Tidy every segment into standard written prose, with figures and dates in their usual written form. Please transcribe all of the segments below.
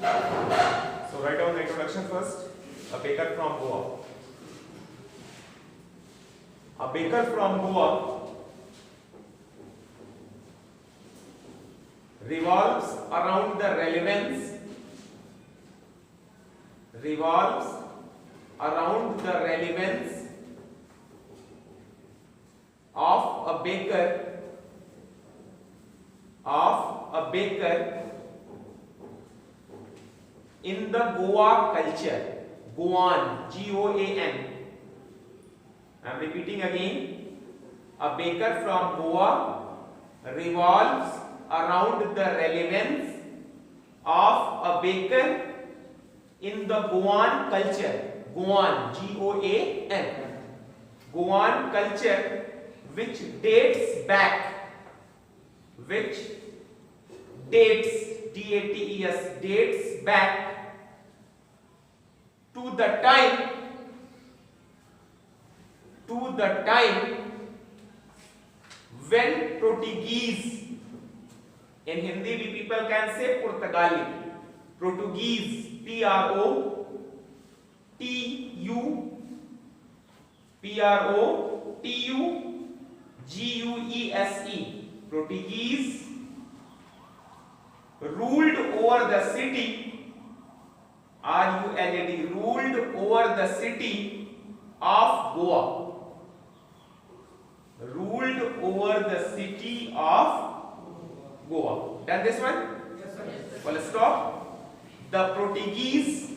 So write down the introduction first. A baker from Goa. A baker from Goa revolves around the relevance of a baker in the Goa culture. Goan, Goan. I am repeating again. A baker from Goa revolves around the relevance of a baker in the Goan culture. Goan, Goan. Goan culture which dates back, dates back to the time when Portuguese, in Hindi we people can say Portugali, Portuguese, Portuguese, Portuguese ruled over the city, ruled over the city of Goa. Ruled over the city of Goa. Done this one? Yes, sir. Well, stop. The Portuguese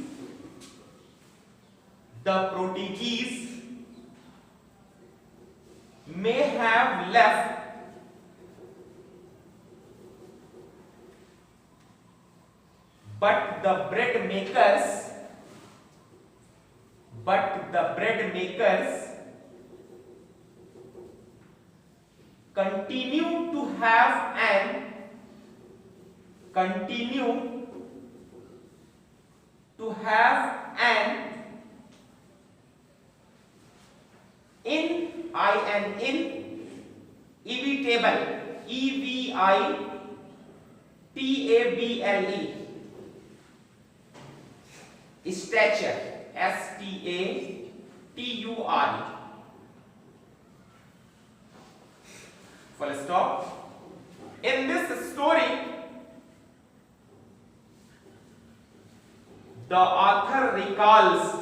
may have left but the bread makers continue to have an inevitable, stature, stature. Full stop. In this story, the author recalls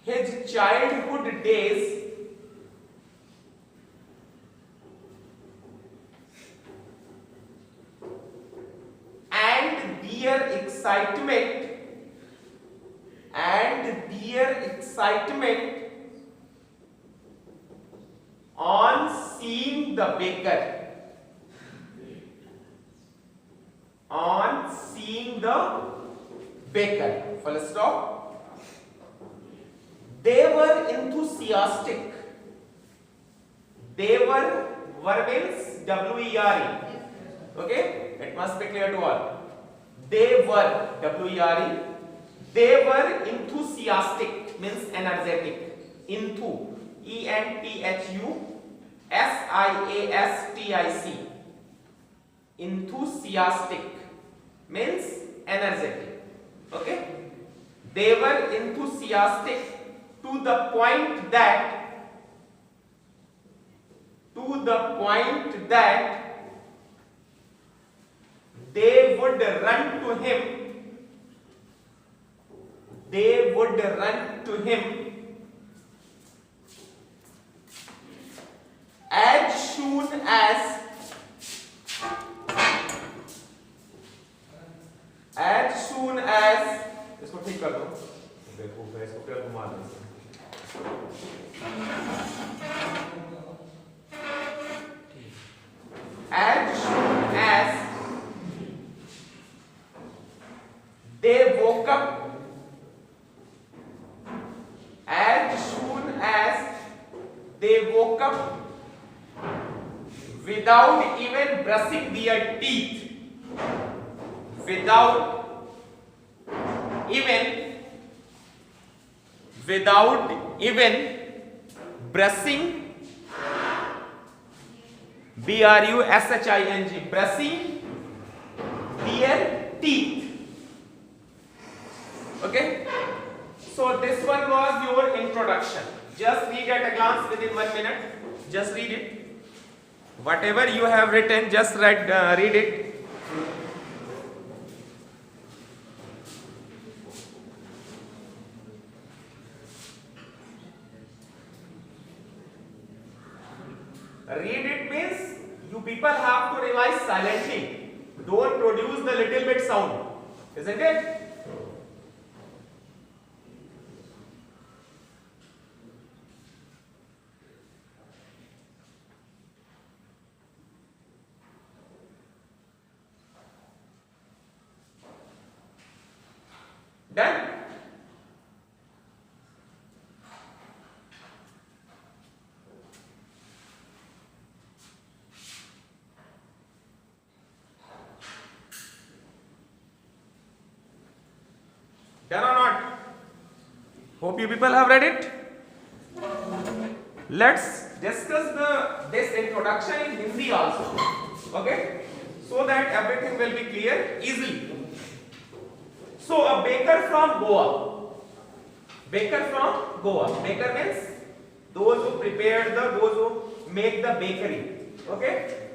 his childhood days and their excitement on seeing the baker. Full stop. They were enthusiastic. They were means WERE. Okay? It must be clear to all. They were WERE. They were enthusiastic means energetic. Enthu, ENTHUSIASTIC. Enthusiastic means energetic. Okay? They were enthusiastic to the point that they would run to him as soon as इसको ठीक कर दो. देखो इसको क्या घुमा दो. As soon as they woke up, without even brushing their teeth, without even brushing B-R-U-S-H-I-N-G, brushing their teeth. Okay, so this one was your introduction. Just read at a glance within 1 minute. Just read it. Whatever you have written, just read it. Read it means you people have to revise silently. Don't produce the little bit sound, isn't it? Done? Done or not? Hope you people have read it. Let's discuss this introduction in Hindi also. Okay? So that everything will be clear easily. So a baker from Goa. Baker from Goa. Baker means those who prepare those who make the bakery. Okay?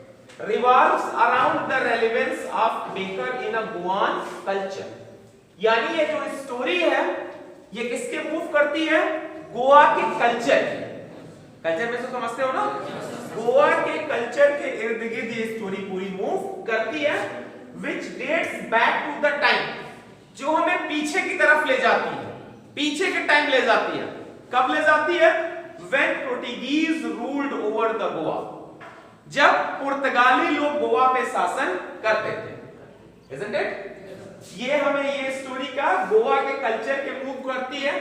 Revolves around the relevance of baker in a Goan culture. यानी ये जो story है ये किसके move करती है? गोवा के culture में तो समझते हो ना? गोवा के कल्चर के इर्द गिर्द ये स्टोरी पूरी मूव करती है, which dates back to the time, जो हमें पीछे की तरफ ले जाती है, पीछे के टाइम ले जाती है. कब ले जाती है? When Portuguese ruled over the Goa, जब पुर्तगाली लोग गोवा पे शासन करते थे. Isn't it? ये हमें ये स्टोरी का गोवा के कल्चर के मूव करती है,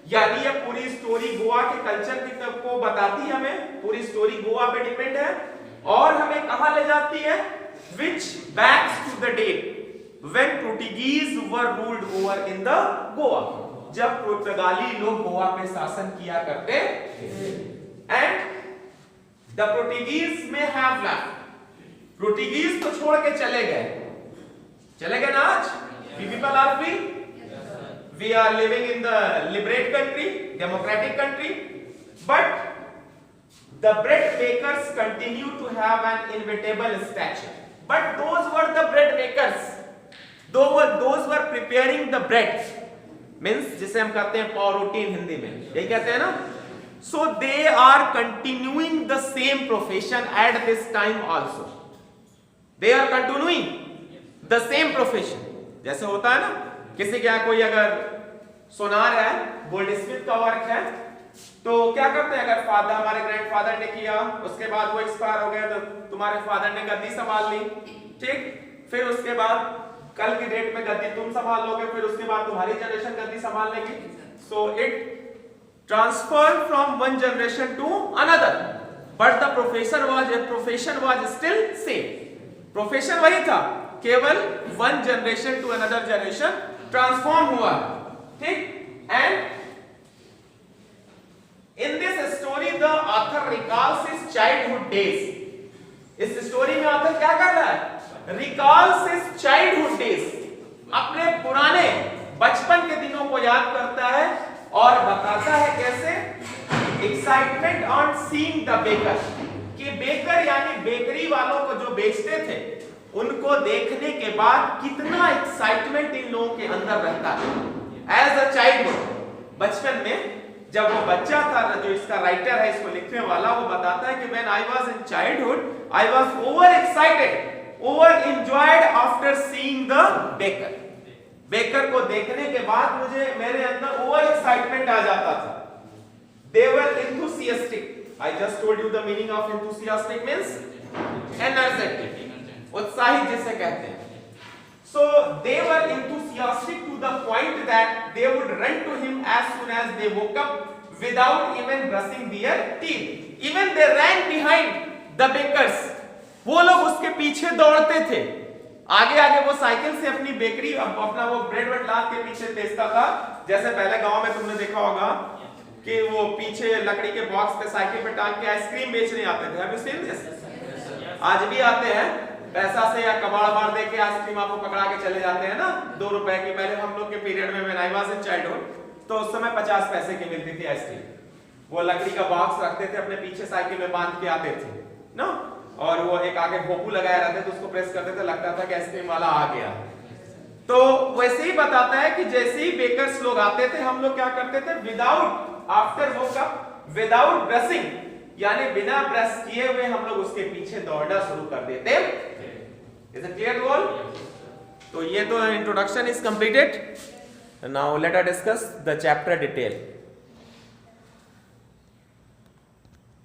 यानी ये पूरी स्टोरी गोवा के कल्चर की तरफ को बताती है. हमें पूरी स्टोरी गोवा पे डिपेंड है और हमें कहां ले जाती है? Which backs to the date when Portuguese were ruled over in the Goa, जब पुर्तगाली लोग गोवा पे शासन किया करते थे. And the Portuguese may have left. Portuguese तो छोड़ के चले गए ना. आज we people are free. We are living in the liberate country, democratic country, but the bread bakers continue to have an inevitable stature. But those were the bread makers, those were preparing the bread, means जिसे हम कहते हैं पाव रोटी हिंदी में, यही कहते हैं ना. So they are continuing the same profession at this time also. They are continuing the same profession. जैसे होता है ना, किसी के यहाँ कोई अगर सोनार है, गोल्ड स्मिथ का वर्क है, तो क्या करते हैं? अगर फादर, हमारे ग्रैंडफादर ने किया, उसके बाद वो एक्सपायर हो गया, तो तुम्हारे फादर ने गद्दी संभाल ली, ठीक? फिर उसके बाद कल की डेट में गद्दी तुम संभाल लोगे, फिर उसके बाद तुम्हारी जनरेशन गद्दी संभाल लेगी. So it transfer from one generation to another, but the profession was still same. Profession वही था, केवल one generation to another generation transform हुआ, ठीक? And in this story the author recalls his childhood days. इस story में author क्या कर रहा है? रिकॉल्स हिज चाइल्डहुड डेज, अपने पुराने बचपन के दिनों को याद करता है और बताता है कैसे. Excitement on seeing the baker, कि बेकर यानी बेकरी वालों को जो बेचते थे, उनको देखने के बाद कितना एक्साइटमेंट इन लोगों के अंदर रहता है. एज अ चाइल्डहुड, बचपन में जब वो बच्चा था, जो इसका राइटर है, इसको लिखने वाला, वो बताता है कि when I was in childhood I was over excited, over enjoyed after seeing the baker. Baker को देखने के बाद मुझे मेरे अंदर ओवर एक्साइटमेंट आ जाता था. दे वर enthusiastic. I just told you the meaning of enthusiastic means energetic, उत्साहित जिसे कहते हैं. So they were enthusiastic to the point that they would run to him as soon as they woke up without even brushing their teeth. Even they ran behind the bakers. वो लोग उसके पीछे दौड़ते थे, आगे आगे वो साइकिल से अपनी बेकरी, अपना वो ब्रेड वेड ला के पीछे बेचता था. जैसे पहले गांव में तुमने देखा होगा कि वो पीछे लकड़ी के बॉक्स पे साइकिल पे टांग के आइसक्रीम बेचने आते थे. Have you seen this? आज भी आते हैं पैसा से या कबाड़ मार दे के आइसक्रीम आपको पकड़ा के चले जाते हैं ना 2 रुपए की। पहले हम लोग के पीरियड में when I was in childhood तो उस समय 50 पैसे की मिलती थी आइसक्रीम। वो लकड़ी का बॉक्स रखते थे अपने पीछे साइकिल में बांध के आते थे ना, और वो एक आगे भोपू लगाया रहते थे, उसको प्रेस करते थे, लगता था कि आइसक्रीम वाला आ गया। तो वैसे ही बताता है कि जैसे ही बेकर्स लोग आते थे हम लोग क्या करते थे, विदाउट आफ्टर वो कप विदाउट ब्रशिंग, यानी बिना ब्रश किए हुए हम लोग उसके पीछे दौड़ना शुरू कर देते। Is it clear to all? तो ये तो introduction is completed. Now let us discuss the chapter detail.